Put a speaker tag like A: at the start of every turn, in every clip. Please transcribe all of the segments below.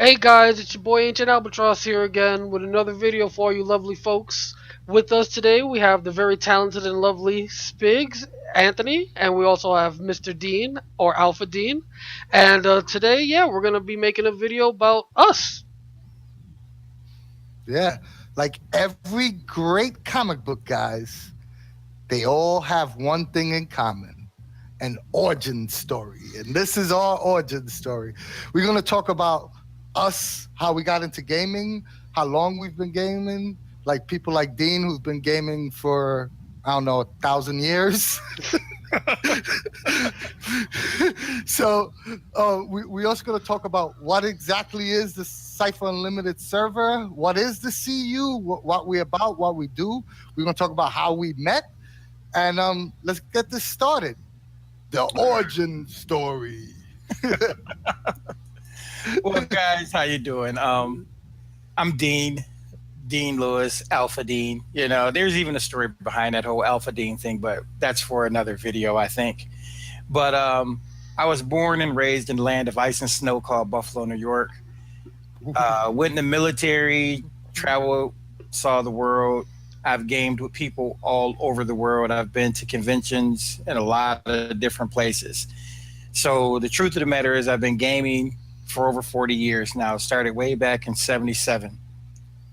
A: Hey guys, it's your boy Ancient Albatross here again with another video for you lovely folks. With us today we have the very talented and lovely Spigs, Anthony, and we also have Mr. Dean, or Alpha Dean. And today, yeah, we're going to be making a video about us.
B: Yeah, like every great comic book, guys, they all have one thing in common: an origin story. And this is our origin story. We're going to talk about us, how we got into gaming, how long we've been gaming, like people like Dean, who's been gaming for, I don't know, 1,000 years. So we also going to talk about what exactly is the Cypher Unlimited server, what is the CU, what we're about, what we do. We're going to talk about how we met, and let's get this started. The origin story.
C: Well, guys, how you doing? I'm Dean, Dean Lewis, Alpha Dean. There's even a story behind that whole Alpha Dean thing, but that's for another video, I think. But I was born and raised in the land of ice and snow called Buffalo, New York. Went in the military, traveled, saw the world. I've gamed with people all over the world. I've been to conventions in a lot of different places. So the truth of the matter is I've been gaming for over 40 years now. Started way back in 77.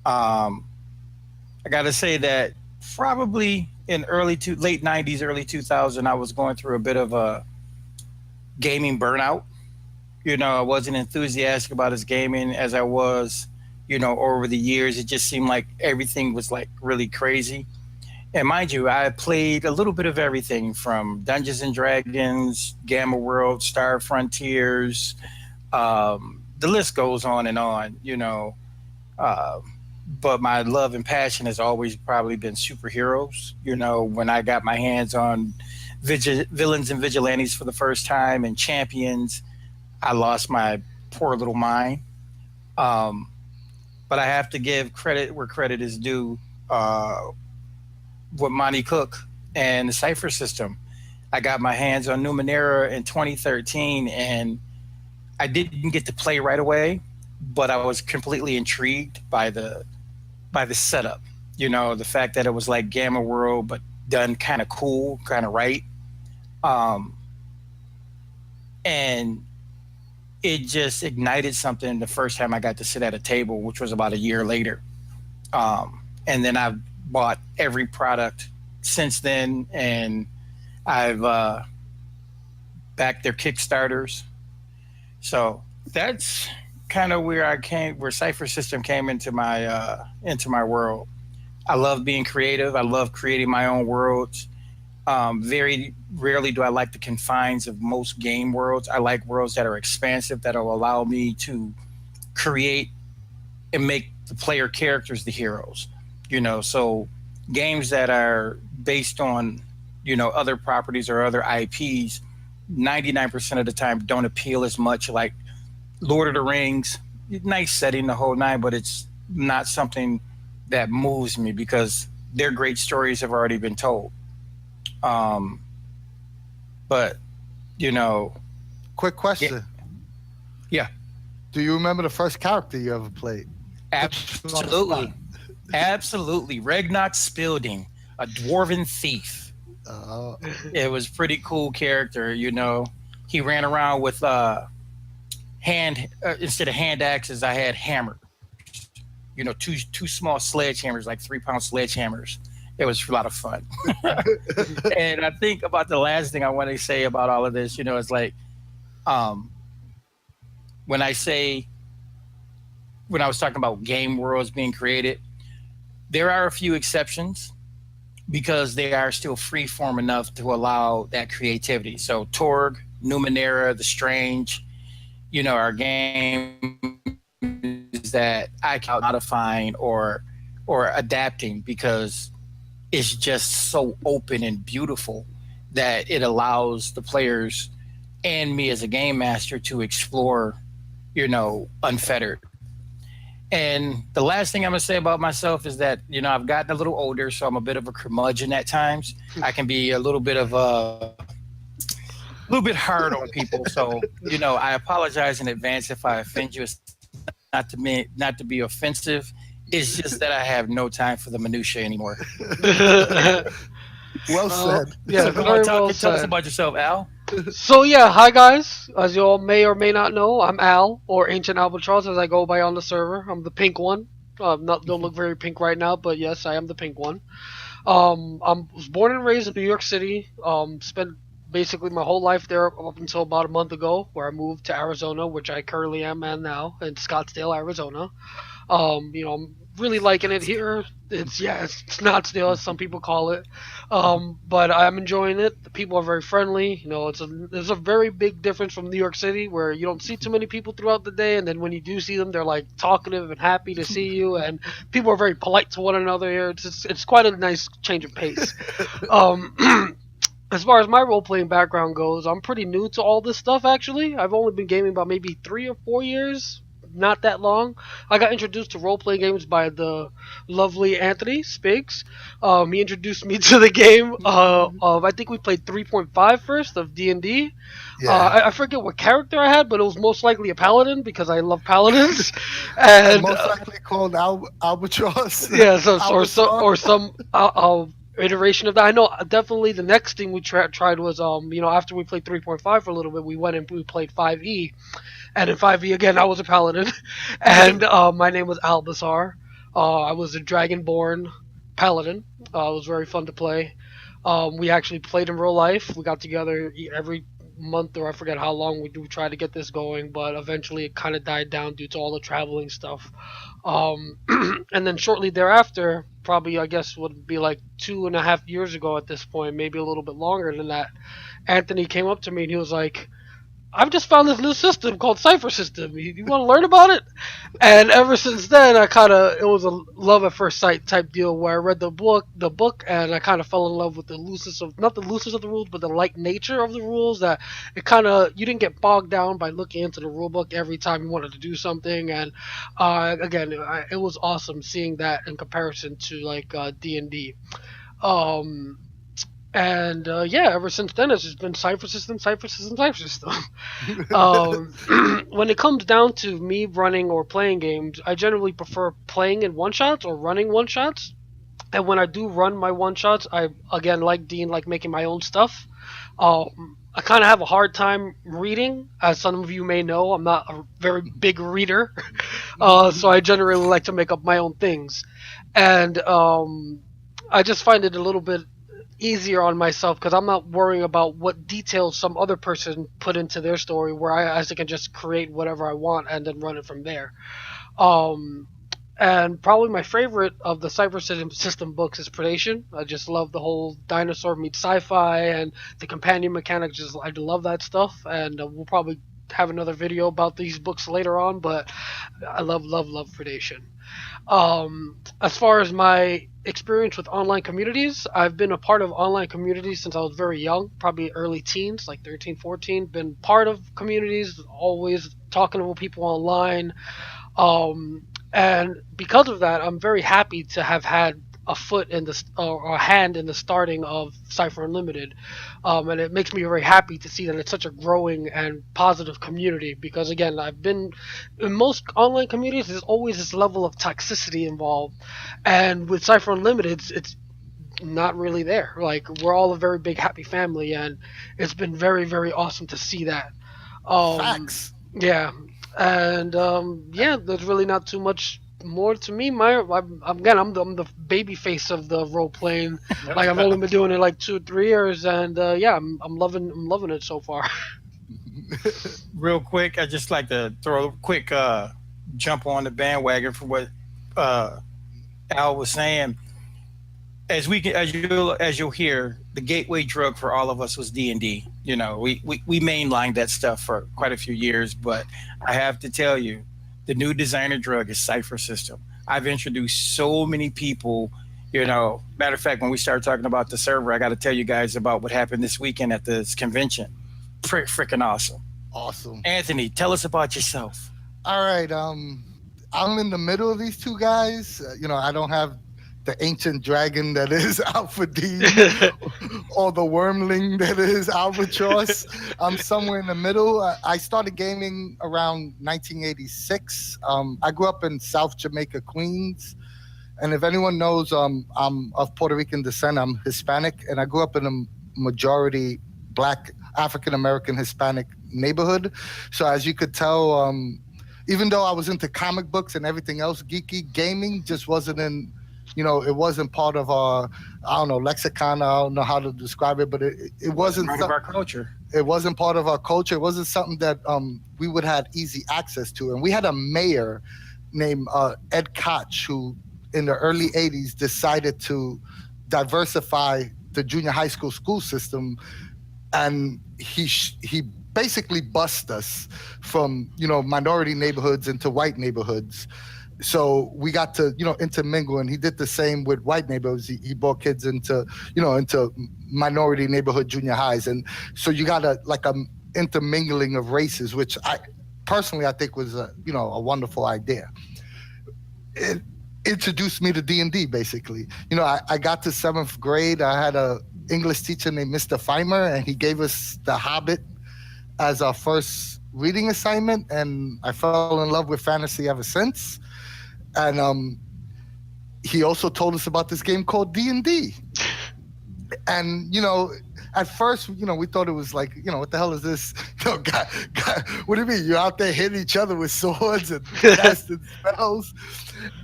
C: I got to say that probably in late 90s, early 2000, I was going through a bit of a gaming burnout. I wasn't enthusiastic about his gaming as I was, over the years. It just seemed like everything was like really crazy. And mind you, I played a little bit of everything from Dungeons and Dragons, Gamma World, Star Frontiers. The list goes on and on. But my love and passion has always probably been superheroes. When I got my hands on villains and vigilantes for the first time and champions, I lost my poor little mind. But I have to give credit where credit is due. With Monty Cook and the Cypher system, I got my hands on Numenera in 2013, and I didn't get to play right away, but I was completely intrigued by the setup. The fact that it was like Gamma World, but done kind of cool, kind of right. And it just ignited something the first time I got to sit at a table, which was about a year later. And then I've bought every product since then, and I've backed their Kickstarters. So that's kind of where Cypher System came into my world. I love being creative. I love creating my own worlds. Very rarely do I like the confines of most game worlds. I like worlds that are expansive, that'll allow me to create and make the player characters the heroes. So games that are based on, other properties or other IPs, 99% of the time don't appeal as much. Like Lord of the Rings, nice setting, the whole nine, but it's not something that moves me because their great stories have already been told. But
B: Quick question.
C: Yeah,
B: Do you remember the first character you ever played?
C: absolutely. Absolutely. Regnok Spilding, a dwarven thief.
B: Uh,
C: It was pretty cool character. He ran around with hand instead of hand axes, I had hammers. Two small sledgehammers, like 3-pound sledgehammers. It was a lot of fun. And I think about the last thing I want to say about all of this, it's like um, when when I was talking about game worlds being created, there are a few exceptions because they are still free form enough to allow that creativity. So Torg, Numenera, The Strange, are games that I can modifying or adapting because it's just so open and beautiful that it allows the players and me as a game master to explore, unfettered. And the last thing I'm gonna say about myself is that I've gotten a little older, so I'm a bit of a curmudgeon at times. I can be a little bit hard on people, so I apologize in advance if I offend you. not to be offensive. It's just that I have no time for the minutia anymore.
B: Well
A: Well,
B: said.
A: yeah,
C: So come on,
A: very
C: talk
A: well
C: and tell us
A: said.
C: about yourself, Al.
A: So yeah, hi guys. As you all may or may not know, I'm Al or Ancient Albatross, as I go by on the server. I'm the pink one. Not don't look very pink right now, but yes, I am the pink one. I was born and raised in New York City. Spent basically my whole life there up until about a month ago, where I moved to Arizona, which I currently am at now in Scottsdale, Arizona. I'm really liking it here. It's not still as some people call it, but I'm enjoying it. The people are very friendly. There's a very big difference from New York City, where you don't see too many people throughout the day, and then when you do see them, they're like talkative and happy to see you, and people are very polite to one another here. It's quite a nice change of pace. Um, As far as my role playing background goes, I'm pretty new to all this stuff actually. I've only been gaming about maybe 3 or 4 years, not that long. I got introduced to role playing games by the lovely Anthony Spigs. He introduced me to the game of I think we played 3.5 first of D&D.
B: Yeah.
A: I forget what character I had, but it was most likely a paladin because I love paladins. And
B: Most likely called Albatross.
A: yeah,
B: Albatross.
A: or some iteration of that. I know definitely the next thing we tried was after we played 3.5 for a little bit, we went and we played 5e, and in 5e again I was a paladin, and my name was Albazar. I was a dragonborn paladin. It was very fun to play. We actually played in real life. We got together every month, or I forget how long we do try to get this going, but eventually it kind of died down due to all the traveling stuff. um, and then shortly thereafter, probably I guess would be like 2.5 years ago at this point, maybe a little bit longer than that, Anthony came up to me and he was like, I've just found this new system called Cypher System. You want to learn about it? And ever since then, it was a love at first sight type deal where I read the book, and I kind of fell in love with the looseness of, not the looseness of the rules, but the light nature of the rules. That it kind of, you didn't get bogged down by looking into the rule book every time you wanted to do something. And again, it was awesome seeing that in comparison to like D&D. Um, and yeah, ever since then, it's just been Cypher System, Cypher System, Cypher System. Um, when it comes down to me running or playing games, I generally prefer playing in one shots or running one shots. And when I do run my one shots, I again like Dean, like making my own stuff. I kind of have a hard time reading, as some of you may know. I'm not a very big reader, so I generally like to make up my own things, and I just find it a little bit easier on myself because I'm not worrying about what details some other person put into their story, where I can just create whatever I want and then run it from there. Um, and probably my favorite of the Cyber System books is Predation. I just love the whole dinosaur meets sci-fi and the companion mechanics. Just I love that stuff, and we'll probably have another video about these books later on. But I love Predation. As far as my experience with online communities, I've been a part of online communities since I was very young, probably early teens, like 13, 14. Been part of communities, always talking to people online. And because of that, I'm very happy to have had a foot in the or a hand in the starting of Cypher Unlimited, and it makes me very happy to see that it's such a growing and positive community. Because again, I've been in most online communities, there's always this level of toxicity involved, and with Cypher Unlimited, it's not really there. Like we're all a very big happy family, and it's been very very awesome to see that. Um,
B: Facts.
A: yeah, and yeah, there's really not too much more to me. I'm the baby face of the role playing. Like I've only been doing it like 2 or 3 years, and yeah, I'm loving it so far.
C: Real quick, I just like to throw a quick jump on the bandwagon for what uh, Al was saying. As you'll hear, the gateway drug for all of us was D&D. You know, we mainlined that stuff for quite a few years, but I have to tell you, the new designer drug is Cypher System. I've introduced so many people. You know, matter of fact, when we started talking about the server, I got to tell you guys about what happened this weekend at this convention. Freaking awesome.
B: Awesome.
C: Anthony, tell us about yourself.
B: All right. I'm in the middle of these two guys. I don't have the ancient dragon that is Alpha Dean or the wormling that is Albatross. I'm somewhere in the middle. I started gaming around 1986. I grew up in South Jamaica, Queens. And if anyone knows, I'm of Puerto Rican descent. I'm Hispanic, and I grew up in a majority black African American Hispanic neighborhood. So as you could tell, even though I was into comic books and everything else, geeky gaming just wasn't in. It wasn't part of our, I don't know, lexicon. I don't know how to describe it, but it
C: Wasn't
B: wasn't
C: part of our culture.
B: it wasn't part of our culture. It wasn't something that we would have easy access to. And we had a mayor named Ed Koch who, in the early '80s, decided to diversify the junior high school system, and he basically bussed us from minority neighborhoods into white neighborhoods. So we got to intermingle, and he did the same with white neighborhoods. He brought kids into minority neighborhood junior highs, and so you got a intermingling of races, which I think was a wonderful idea. It introduced me to D&D. Basically, I got to seventh grade. I had a English teacher named Mr. Feimer, and he gave us The Hobbit as our first reading assignment, and I fell in love with fantasy ever since. And he also told us about this game called D&D. And at first, we thought it was like, what the hell is this? God, what do you mean? You're out there hitting each other with swords and casting spells.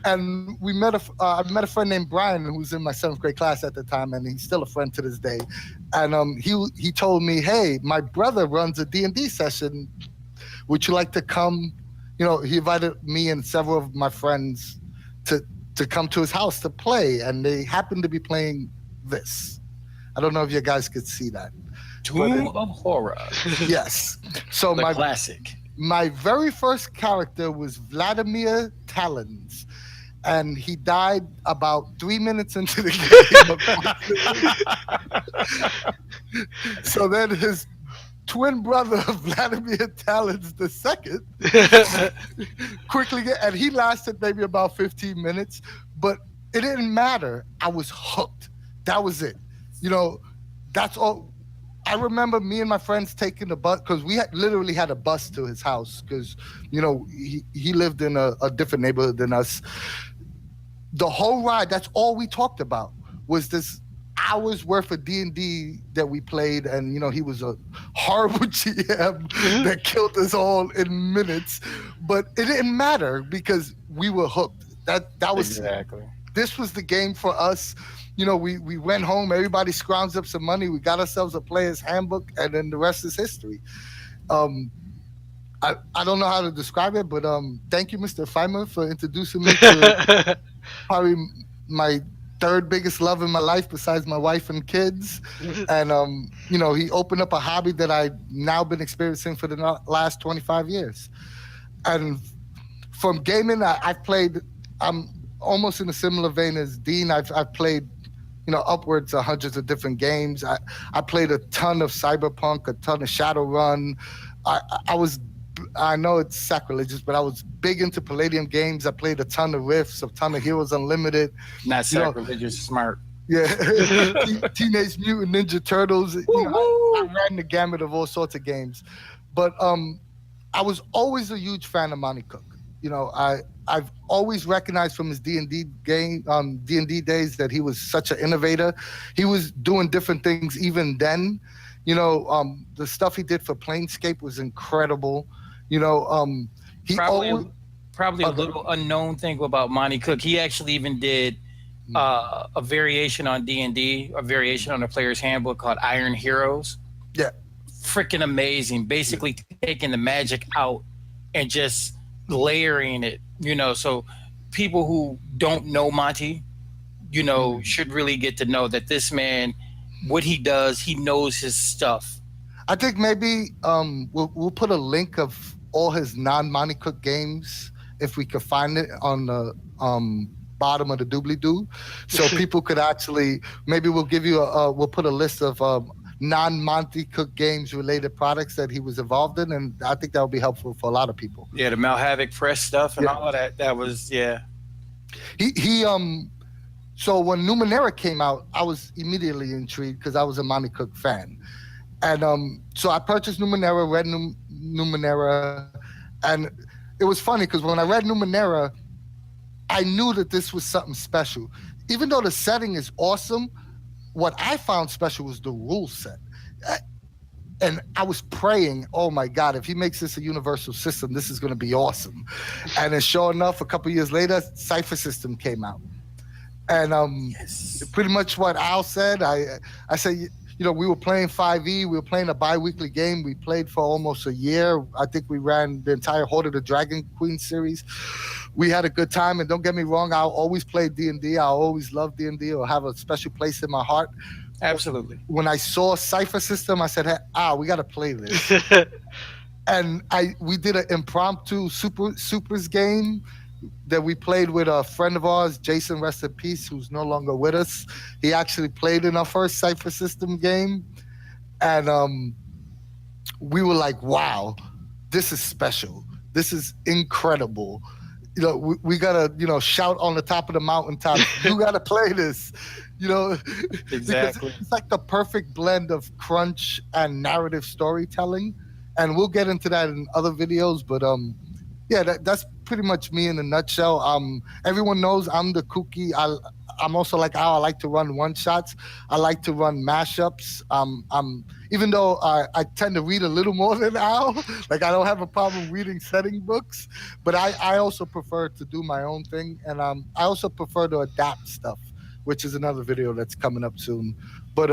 B: And I met a friend named Brian who was in my seventh grade class at the time, and he's still a friend to this day. And he told me, hey, my brother runs a D&D session. Would you like to come? He invited me and several of my friends to come to his house to play, and they happened to be playing this. I don't know if you guys could see that.
C: Tomb of Horror.
B: Yes. So
C: The classic.
B: my very first character was Vladimir Talons, and he died about 3 minutes into the game. So then his twin brother, Vladimir Talons II, and he lasted maybe about 15 minutes, but it didn't matter. I was hooked. That was it. That's all. I remember me and my friends taking the bus, because we literally had a bus to his house, because he lived in a different neighborhood than us. The whole ride, that's all we talked about, was this hours worth of D&D that we played. And he was a horrible GM that killed us all in minutes, but it didn't matter because we were hooked. That was
C: Exactly.
B: This was the game for us. We went home, everybody scrounged up some money, we got ourselves a player's handbook, and then the rest is history. I don't know how to describe it, but thank you, Mr. Feimer, for introducing me to probably my third biggest love in my life besides my wife and kids. And he opened up a hobby that I've now been experiencing for the last 25 years. And from gaming, I've played. I'm almost in a similar vein as Dean. I've played upwards of hundreds of different games. I played a ton of Cyberpunk, a ton of Shadowrun. I know it's sacrilegious, but I was big into Palladium games. I played a ton of Rifts, a ton of Heroes Unlimited.
C: Not sacrilegious, smart.
B: Yeah, Teenage Mutant Ninja Turtles. I ran the gamut of all sorts of games, but I was always a huge fan of Monty Cook. I've always recognized from his D&D game, D&D days, that he was such an innovator. He was doing different things even then. The stuff he did for Planescape was incredible. He
C: Probably a little unknown thing about Monty Cook. He actually even did a variation on D&D, a variation on the Player's Handbook called Iron Heroes.
B: Yeah,
C: freaking amazing. Basically taking the magic out and just layering it. So people who don't know Monty, should really get to know that this man, what he does, he knows his stuff.
B: I think maybe we'll put a link of all his non-Monty Cook games, if we could find it, on the bottom of the doobly-doo, so people could actually, maybe we'll give you we'll put a list of non-Monty Cook games related products that he was involved in, and I think that would be helpful for a lot of people.
C: Yeah, the Malhavoc Press stuff and all of that. That was, yeah.
B: He So when Numenera came out, I was immediately intrigued because I was a Monty Cook fan. And so I purchased Numenera, read Numenera, and it was funny because when I read Numenera, I knew that this was something special. Even though the setting is awesome, what I found special was the rule set. Uh, And I was praying, oh my God, if he makes this a universal system, this is going to be awesome. And then sure enough, a couple years later, Cypher System came out. And
C: Yes.
B: pretty much what Al said. I said, we were playing 5e. We were playing a bi-weekly game. We played for almost a year. I think we ran the entire Horde of the Dragon Queen series. We had a good time. And don't get me wrong, I'll always play D&D. I'll always love D&D or have a special place in my heart.
C: Absolutely.
B: When I saw Cypher System, I said, hey, we got to play this. And we did an impromptu supers game that we played with a friend of ours, Jason, rest in peace, who's no longer with us. He actually played in our first Cypher System game, and we were like, "Wow, this is special. This is incredible." We gotta, shout on the top of the mountaintop. You gotta play this, you know, because
C: Exactly.
B: it's like the perfect blend of crunch and narrative storytelling. And we'll get into that in other videos, but yeah, that's pretty much me in a nutshell. Everyone knows I'm the kooky. I'm also like Al. I like to run one shots. I like to run mashups. Even though I tend to read a little more than Al, like I don't have a problem reading setting books, but I also prefer to do my own thing, and I also prefer to adapt stuff, which is another video that's coming up soon. But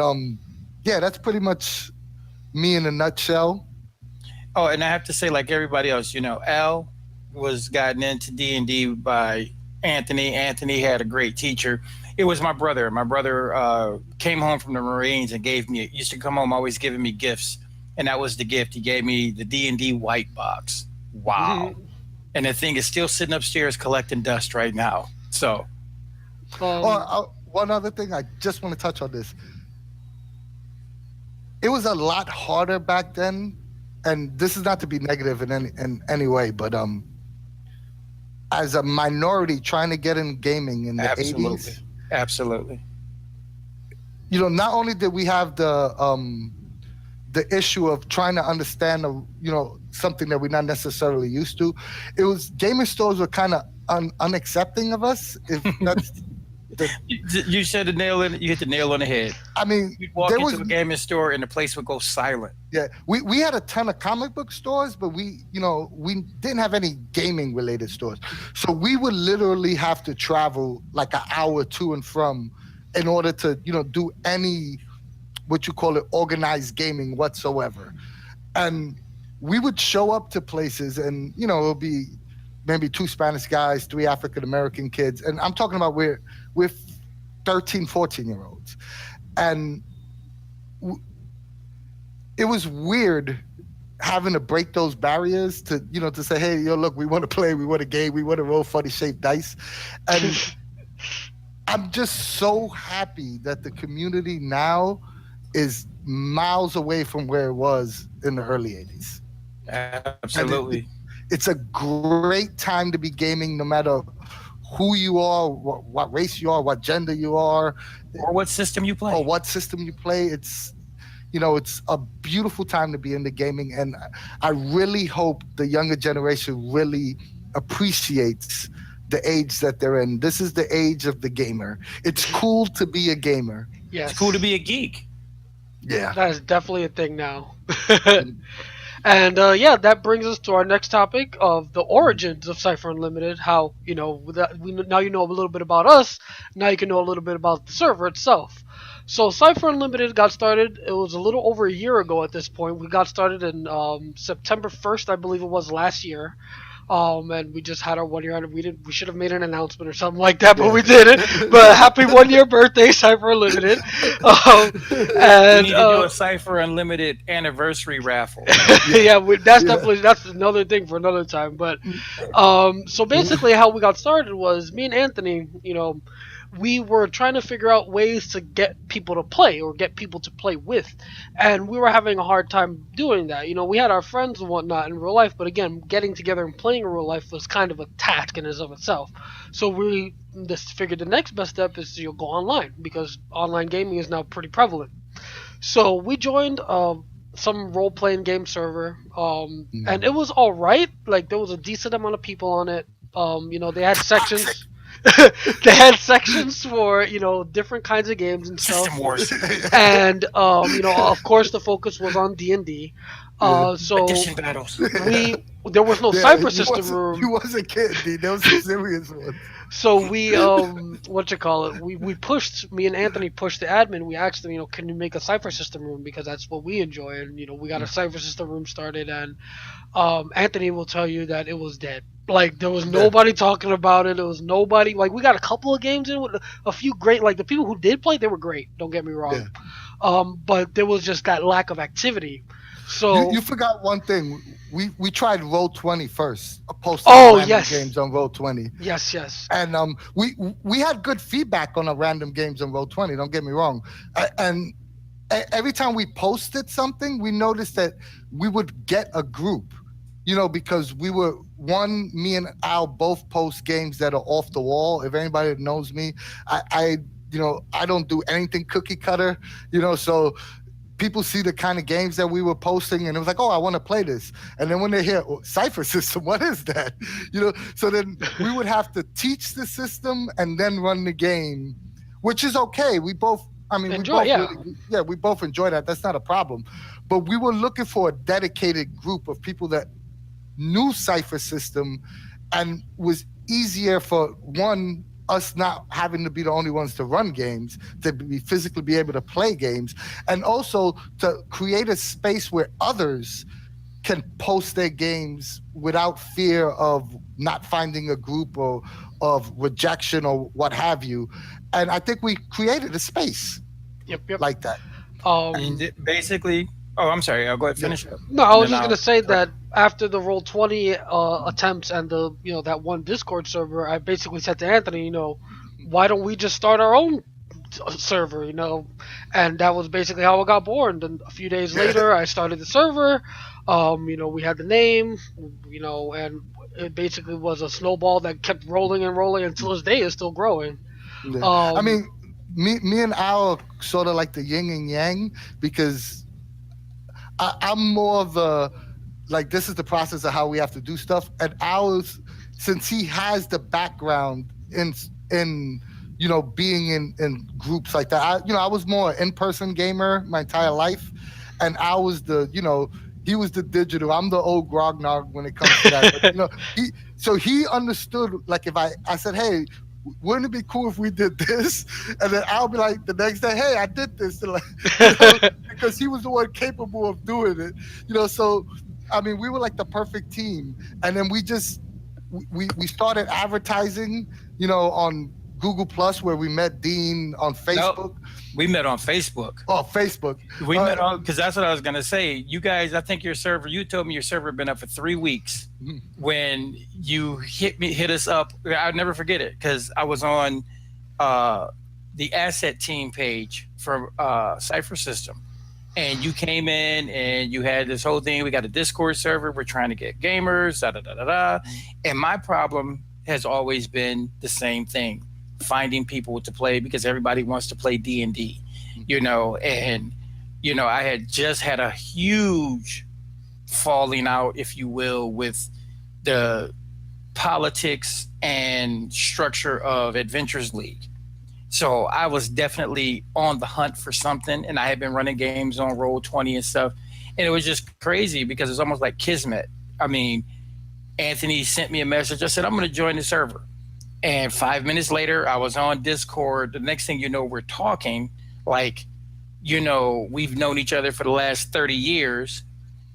B: yeah, that's pretty much me in a nutshell.
C: Oh, and I have to say, like everybody else, Al was gotten into D&D by Anthony. Anthony had a great teacher. It was my brother. My brother came home from the Marines and gave me. Used to come home always giving me gifts, and that was the gift. He gave me the D&D white box. Wow! And the thing is still sitting upstairs collecting dust right now. So
B: Oh,
A: um,
B: one other thing I just want to touch on this. It was a lot harder back then, and this is not to be negative in any way, but as a minority trying to get in gaming in the
C: absolutely,
B: 80s,
C: absolutely,
B: not only did we have the issue of trying to understand something that we're not necessarily used to, it was gaming stores were kind of unaccepting of us, if that's the.
C: you said the nail in. You hit the nail on the head.
B: I mean,
C: You'd walk
B: there
C: into
B: was.
C: a gaming store and the place would go silent.
B: Yeah, we had a ton of comic book stores, but we didn't have any gaming related stores. So we would literally have to travel like an hour to and from in order to do any, what you call it, organized gaming whatsoever. And we would show up to places, and it'll be maybe two Spanish guys, three African American kids, and I'm talking about we're 13, 14-year olds, and it was weird having to break those barriers to say, hey, yo, look, we want to play, we want to game, we want to roll funny shaped dice. And I'm just so happy that the community now is miles away from where it was in the early 80s. And
C: Absolutely.
B: it's a great time to be gaming, no matter who you are, what race you are, what gender you are,
C: Or what system you
B: or
C: play.
B: what system you play. It's a beautiful time to be into gaming, and I really hope the younger generation really appreciates the age that they're in. This is the age of the gamer. It's cool to be a gamer.
C: It's cool to
A: yes,
C: be a geek.
B: Yeah.
A: that is definitely a thing now. And yeah, that brings us to our next topic of the origins of Cypher Unlimited. How now you know a little bit about us. Now you can know a little bit about the server itself. So Cypher Unlimited got started. It was a little over a year ago at this point. We got started in September 1st, I believe it was last year. And we just had our 1 year on it. We should have made an announcement or something like that, but
B: Yeah.
A: we didn't. But happy 1 year birthday, Cypher Unlimited.
C: We
A: And
C: need to do a Cypher Unlimited anniversary raffle.
A: yeah, that's
B: Yeah.
A: definitely that's another thing for another time. But so basically, how we got started was me and Anthony. we were trying to figure out ways to get people to play or get people to play with, and we were having a hard time doing that. We had our friends and whatnot in real life, but again, getting together and playing in real life was kind of a task in and of itself. So we just figured the next best step is to go online, because online gaming is now pretty prevalent. So we joined some role playing game server, and
B: Mm.
A: it was all right. Like, there was a decent amount of people on it. They had
B: Toxic.
A: sections. They had sections for different kinds of games and
C: System
A: stuff.
C: Wars,
A: And of course, the focus was on D&D.
B: Yeah.
A: So
C: edition battles.
A: we there was no
B: Yeah,
A: Cypher System
B: you
A: room.
B: wasn't kidding, dude. There was some serious ones.
A: So we what you call it? We pushed me and Anthony pushed the admin. We asked them, can you make a Cypher System room, because that's what we enjoy, and we got a Cypher System room started, and Anthony will tell you that it was dead. Like, there was
B: Yeah,
A: nobody talking about it. There was nobody, like, we got a couple of games in with a few great, like, the people who did play, they were great. Don't get me
B: yeah.
A: wrong. But there was just that lack of activity.
B: You
A: So,
B: forgot one thing. We tried Roll20 first, posting
A: oh
B: random
A: yes,
B: games on Roll20,
A: yes, yes.
B: and we had good feedback on the random games on Roll20. Don't get me wrong, and every time we posted something, we noticed that we would get a group, because we were me and Al both post games that are off the wall. If anybody knows me, I don't do anything cookie cutter, so people see the kind of games that we were posting and it was like, oh, I want to play this. And then when they hear, oh, Cypher System, what is that? So then we would have to teach the system and then run the game, which is okay. We
A: Enjoy,
B: both
A: yeah.
B: really, yeah, we both enjoy that. That's not a problem. But we were looking for a dedicated group of people that knew Cypher System and was easier for one, us not having to be the only ones to run games, to be physically be able to play games, and also to create a space where others can post their games without fear of not finding a group or of rejection or what have you. And I think we created a space
A: Yep, yep.
B: like that.
C: I mean,
A: Um,
C: basically. Oh, I'm sorry. I'll go ahead and
B: Yeah.
C: finish up,
A: no, I
C: and
A: was
C: then
A: just gonna
C: I'll
A: say
C: correct.
A: that after the Roll20 attempts and the that one Discord server, I basically said to Anthony, why don't we just start our own server, and that was basically how it got born. And a few days later, I started the server. We had the name, and it basically was a snowball that kept rolling and rolling until this day is still growing.
B: Yeah. I
A: Um,
B: mean, me and Al are sort of like the yin and yang because I'm more of a like this is the process of how we have to do stuff. And ours, since he has the background in being in groups like that. I was more an in-person gamer my entire life, and I was he was the digital. I'm the old grognard when it comes to that. But he understood. Like if I said, hey, wouldn't it be cool if we did this? And then I'll be like the next day, hey, I did this. And like, because he was the one capable of doing it. So I mean, we were like the perfect team. And then we started advertising, on Google Plus, where we met Dean on
C: No,
B: Facebook.
C: we met on Facebook.
B: Oh, Facebook.
C: We
B: Uh,
C: met on because that's what I was gonna say. You guys, I think your server. You told me your server had been up for 3 weeks
B: mhm.
C: when you hit us up. I'll never forget it because I was on uh, the asset team page for Cypher System, and you came in and you had this whole thing. We got a Discord server. We're trying to get gamers. Da da da da da. And my problem has always been the same thing: finding people to play because everybody wants to play D&D, and I had just had a huge falling out, if you will, with the politics and structure of Adventures League. So I was definitely on the hunt for something, and I had been running games on Roll20 and stuff, and it was just crazy because it's almost like kismet. I mean, Anthony sent me a message. I said, I'm going to join the server. And 5 minutes later, I was on Discord. The next thing you know, we're talking like, we've known each other for the last 30 years.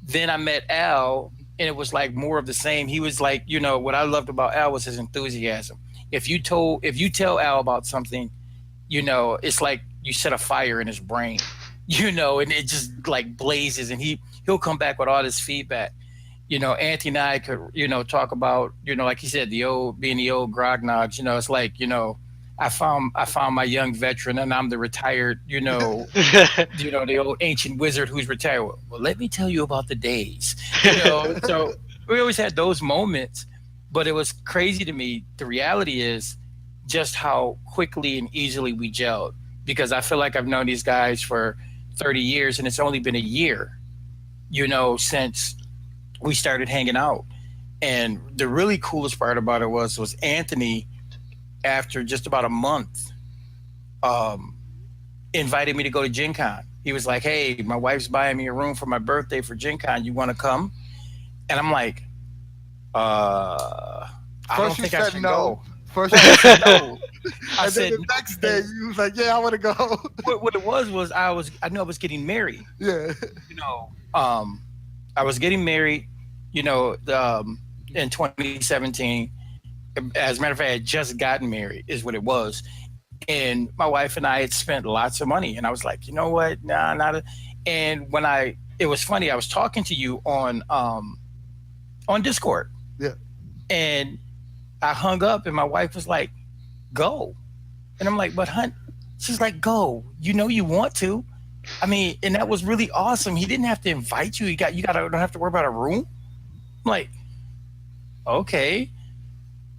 C: Then I met Al, and it was like more of the same. He was like, what I loved about Al was his enthusiasm. If you tell Al about something, it's like you set a fire in his brain, and it just like blazes, and he'll come back with all this feedback. Auntie and I could, talk about, like he said, the old being the old grognogs. It's like, I found my young veteran, and I'm the retired, the old ancient wizard who's retired. Well, let me tell you about the days, So we always had those moments, but it was crazy to me. The reality is just how quickly and easily we gelled, because I feel like I've known these guys for 30 years, and it's only been a year, since we started hanging out. And the really coolest part about it was Anthony, after just about a month, um, invited me to go to Gen Con. He was like, "Hey, my wife's buying me a room for my birthday for Gen Con. You want to come?" And I'm like, I don't
B: First you
C: think I
B: said
C: should
B: no.
C: go.
B: First
C: No,
B: you
C: I said
B: said
C: no.
B: no.
C: I
B: And then
C: said,
B: the next day you was like, yeah, I want to go.
C: what it was I knew I was getting married.
B: Yeah.
C: You know, um, I was getting married. In 2017. As a matter of fact, I had just gotten married, is what it was. And my wife and I had spent lots of money, and I was like, you know what? Nah, not. And it was funny. I was talking to you on Discord,
B: Yeah.
C: and I hung up, and my wife was like, "Go," and I'm like, "But hun," she's like, "Go. You know you want to." I mean, and that was really awesome. He didn't have to invite you. You got don't have to worry about a room. I'm like, okay.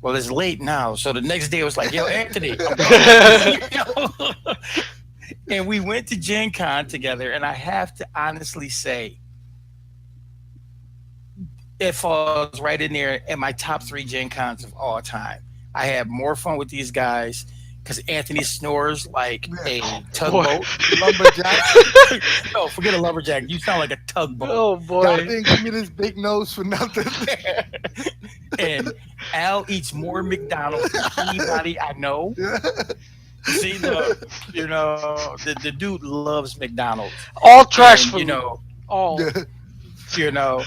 C: Well, it's late now. So the next day it was like, yo, Anthony, I'm going. And we went to Gen Con together. And I have to honestly say, it falls right in there in my top 3 Gen Cons of all time. I had more fun with these guys because Anthony snores like
B: Yeah.
C: a
A: Boy.
C: tugboat.
B: Lumberjack.
C: No, forget a lumberjack. You sound like a tugboat.
A: Oh
B: God
A: boy.
B: didn't give me this big nose for nothing.
C: And Al eats more McDonald's than anybody I know.
B: Yeah.
C: See, the dude loves McDonald's,
A: All
C: and
A: trash food. All.
B: Yeah.
C: you know,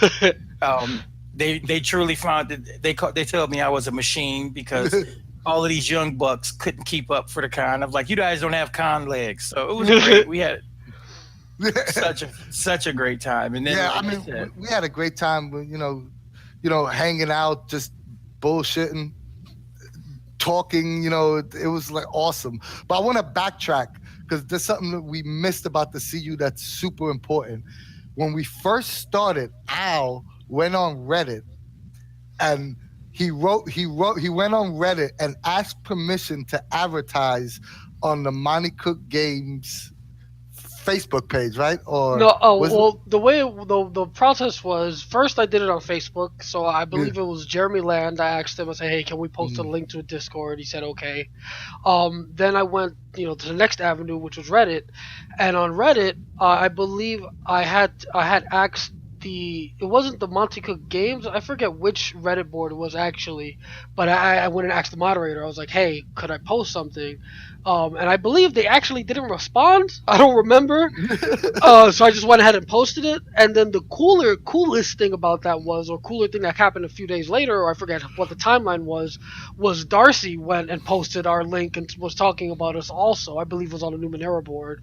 C: they truly found that they told me I was a machine because all of these young bucks couldn't keep up for the con. I'm like, you guys don't have con legs, so it was great. We had such a great time, and then
B: Yeah, I
C: like I
B: mean,
C: said,
B: we had a great time. Hanging out, just bullshitting, talking. It was like awesome. But I want to backtrack because there's something that we missed about the CU that's super important. When we first started, Al went on Reddit and he went on Reddit and asked permission to advertise on the Monty Cook Games Facebook page, right? Or
A: No, oh
B: was it?
A: well. The process was first I did it on Facebook, so I
B: Yeah.
A: believe it was Jeremy Land. I asked him, I said, "Hey, can we post a
B: Mhm.
A: link to a Discord?" He said, "Okay." Then I went, to the next avenue, which was Reddit, and on Reddit, I believe I had asked it wasn't the Monty Cook Games. I forget which Reddit board it was actually, but I went and asked the moderator. I was like, "Hey, could I post something?" And I believe they actually didn't respond. I don't remember. So I just went ahead and posted it. And then the coolest thing about that was, or cooler thing that happened a few days later, or I forget what the timeline was Darcy went and posted our link and was talking about us also. I believe it was on the Numenera board.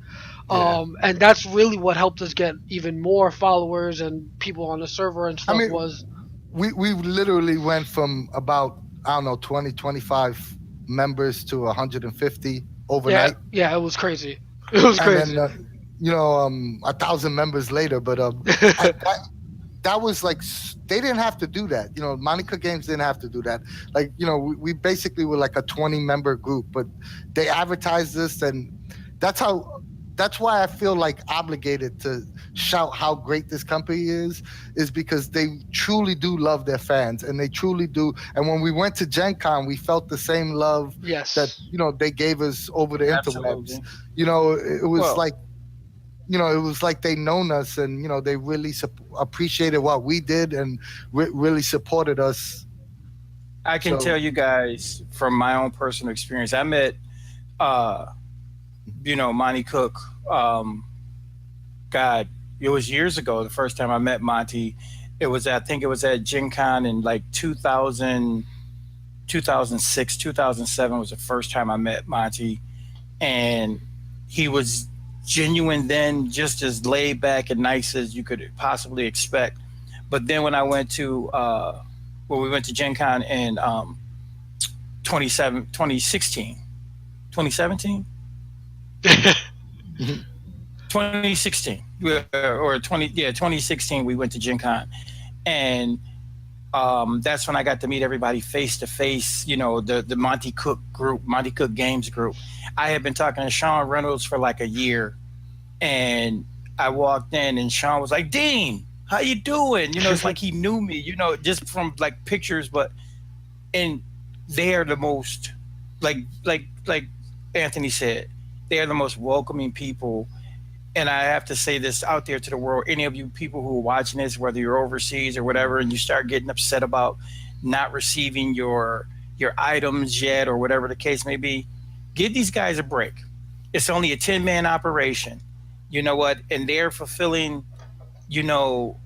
B: Yeah.
A: And that's really what helped us get even more followers and people on the server and
B: I
A: stuff
B: mean,
A: was,
B: we literally went from about, I don't know, 20, 25 members to 150
A: yeah,
B: overnight,
A: yeah, it was crazy. It was
B: and then
A: crazy.
B: 1,000 members later. But that was like they didn't have to do that. Monica Games didn't have to do that. Like, we basically were like a 20-member group, but they advertised this, and that's how. That's why I feel like obligated to shout how great this company is because they truly do love their fans, and they truly do. And when we went to Gen Con, we felt the same love that
A: Yes.
B: they gave us over the interwebs.
C: absolutely.
B: It was
C: Well,
B: like they known us, and they really appreciated what we did and really supported us.
C: I can
B: So
C: tell you guys from my own personal experience. I met, uh, Monty Cook. Um, God, it was years ago. The first time I met Monty, I think it was at Gen Con in like 2006, 2007 was the first time I met Monty, and he was genuine then, just as laid back and nice as you could possibly expect. But then when we went to Gen Con in 2016, 2017,
B: Mhm.
C: 2016, or 2016. We went to Gen Con, and that's when I got to meet everybody face to face. The Monty Cook group, Monty Cook Games group. I had been talking to Sean Reynolds for like a year, and I walked in, and Sean was like, "Dean, how you doing?" It's like he knew me, just from like pictures. But and they are the most, like Anthony said, they are the most welcoming people. And I have to say this out there to the world: any of you people who are watching this, whether you're overseas or whatever, and you start getting upset about not receiving your items yet, or whatever the case may be, give these guys a break. It's only a 10-man operation. You know what? And they're fulfilling, you know,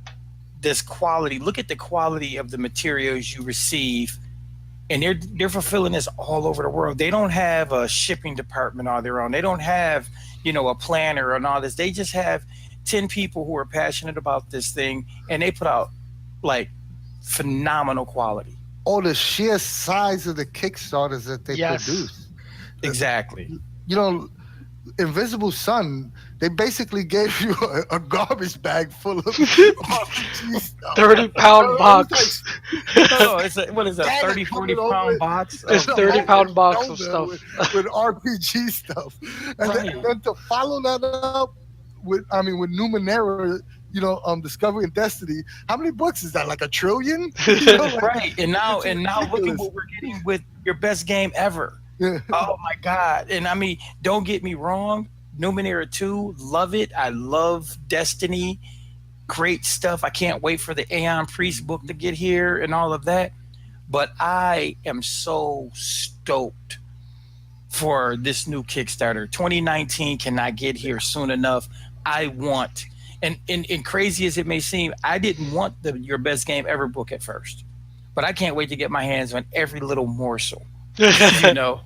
C: this quality. Look at the quality of the materials you receive, and they're fulfilling this all over the world. They don't have a shipping department on their own. They don't have, a planner and all this. They just have 10 people who are passionate about this thing, and they put out like phenomenal quality.
B: Or the sheer size of the Kickstarters that they
A: Yes.
B: produce.
C: Exactly.
B: You know, Invisible Sun, they basically gave you a garbage bag full of RPG stuff.
A: 30-pound
B: It was
A: box.
C: No, it's what is that,
B: Dang,
C: 30,
B: coming
C: 40
B: over
C: pound
B: it.
C: box
A: It's
C: of
A: 30-pound box of
B: Folder
A: stuff.
B: with RPG stuff, and,
C: Right.
B: then to follow that up with Numenera, Discovery and Destiny. How many books is that? Like a trillion? Like,
C: Right. And now
B: it's
C: look at
B: ridiculous.
C: what we're getting with your best game ever.
B: Yeah.
C: Oh my God. And I mean, don't get me wrong, Numenera 2, love it. I love Destiny. Great stuff. I can't wait for the Aeon Priest book to get here and all of that. But I am so stoked for this new Kickstarter. 2019 cannot get here soon enough. I want, and crazy as it may seem, I didn't want the Your Best Game Ever book at first, but I can't wait to get my hands on every little morsel. you know,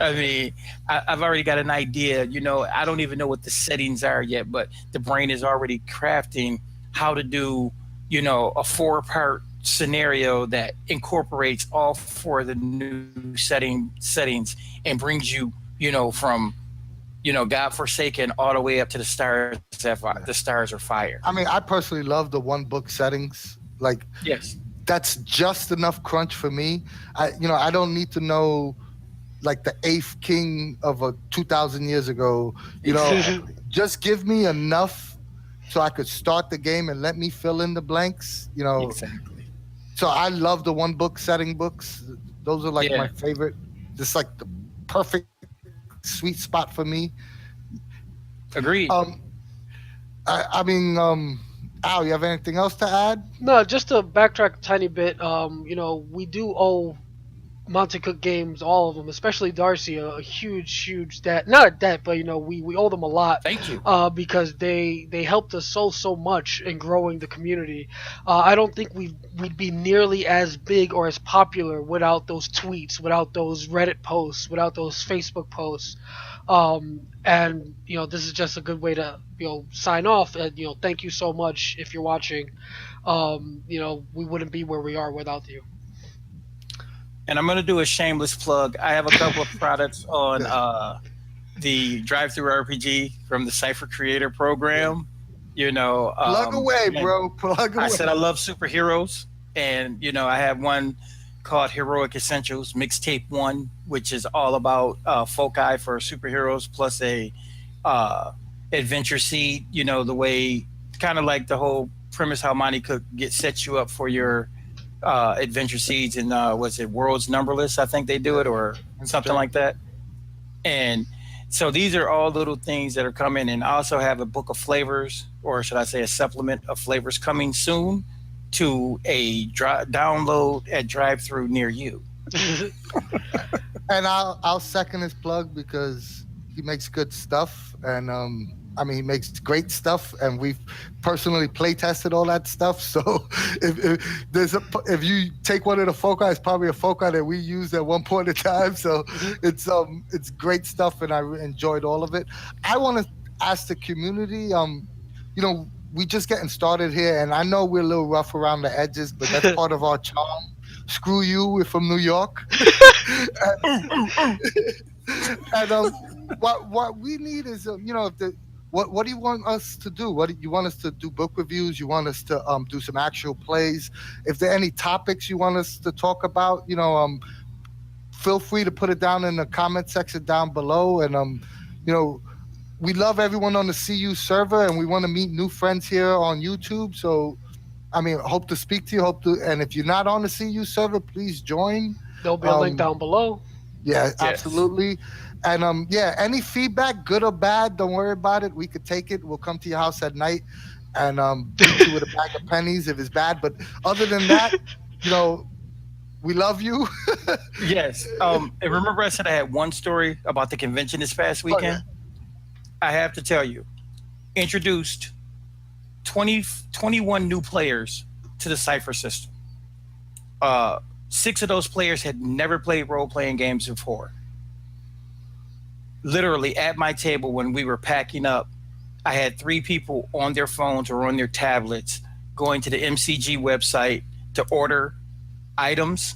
C: I mean, I've already got an idea. I don't even know what the settings are yet, but the brain is already crafting how to do, a four-part scenario that incorporates all four of the new settings and brings you, from God forsaken all the way up to the stars. The stars are fire.
B: I mean, I personally love the one book settings. Like,
C: Yes,
B: that's just enough crunch for me. I don't need to know like the eighth king of a 2,000 years ago. Just give me enough so I could start the game and let me fill in the blanks.
C: exactly.
B: So I love the one book setting books. Those are like my
C: Yeah,
B: favorite. Just like the perfect sweet spot for me.
C: agreed.
B: Um, Al, you have anything else to add?
A: No, just to backtrack a tiny bit, we do owe Monte Cook Games, all of them, especially Darcy, a huge, huge debt. Not a debt, but we owe them a lot,
C: Thank you.
A: because they helped us so much in growing the community. I don't think we'd be nearly as big or as popular without those tweets, without those Reddit posts, without those Facebook posts. And this is just a good way to sign off. And thank you so much if you're watching. We wouldn't be where we are without you.
C: And I'm going to do a shameless plug. I have a couple of products on the Drive Through RPG from the Cypher Creator Program.
B: Plug away,
C: and
B: bro. Plug away.
C: I said I love superheroes, and I have one called Heroic Essentials Mixtape One, which is all about foci for superheroes, plus a adventure seed. The way, kind of like the whole premise how Monty Cook sets you up for your adventure seeds, and was it Worlds Numberless? I think they do it, or something like that. And so these are all little things that are coming. And I also have a book of flavors, or should I say a supplement of flavors, coming soon to a download at drive through near you.
B: And I'll second his plug because he makes good stuff, and he makes great stuff, and we've personally play tested all that stuff. So if you take one of the foci, it's probably a foci that we used at one point in time. So it's great stuff, and I enjoyed all of it. I want to ask the community, we just getting started here, and I know we're a little rough around the edges, but that's part of our charm. Screw you, we're from New York. And what we need is if the what do you want us to do? What do you want us to do? Book reviews? You want us to do some actual plays? If there are any topics you want us to talk about, feel free to put it down in the comment section down below. And you know, we love everyone on the CU server, and we want to meet new friends here on YouTube. So, I mean, hope to speak to you. And if you're not on the CU server, please join.
A: There'll be a link
B: Um,
A: down below.
B: yeah,
C: Yes.
B: absolutely. And yeah, any feedback, good or bad, don't worry about it. We could take it. We'll come to your house at night and beat you with a bag of pennies if it's bad. But other than that, you know, we love you.
C: Yes. And remember I said I had one story about the convention this past
B: Oh yeah,
C: weekend? I have to tell you, introduced 21 new players to the Cypher system. Uh, Six of those players had never played role playing games before. Literally at my table when we were packing up, I had three people on their phones or on their tablets going to the MCG website to order items,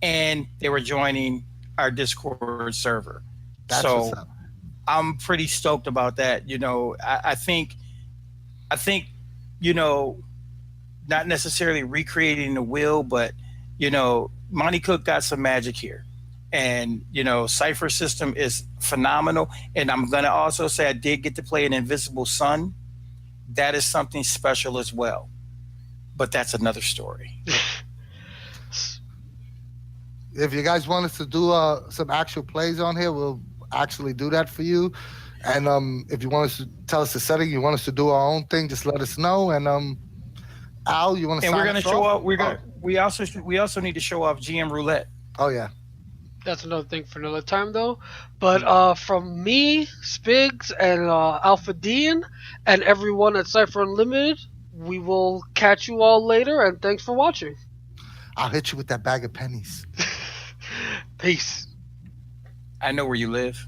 C: and they were joining our Discord server.
B: that's what's
C: So
B: up.
C: I'm pretty stoked about that. I think, not necessarily recreating the wheel, but Monty Cook got some magic here. And Cypher system is phenomenal. And I'm gonna also say I did get to play an Invisible Sun. That is something special as well. But that's another story.
B: If you guys want us to do some actual plays on here, we'll actually do that for you. And if you want us to tell us the setting, you want us to do our own thing, just let us know. And Al, you want to
C: And we're
B: sign
C: gonna
B: us
C: show
B: off?
C: off. We're
B: Oh,
C: gonna we also need to show off GM roulette.
B: oh yeah.
A: That's another thing for another time, though. But from me, Spigs, and Alpha Dean, and everyone at Cypher Unlimited, we will catch you all later, and thanks for watching.
B: I'll hit you with that bag of pennies.
A: Peace.
C: I know where you live.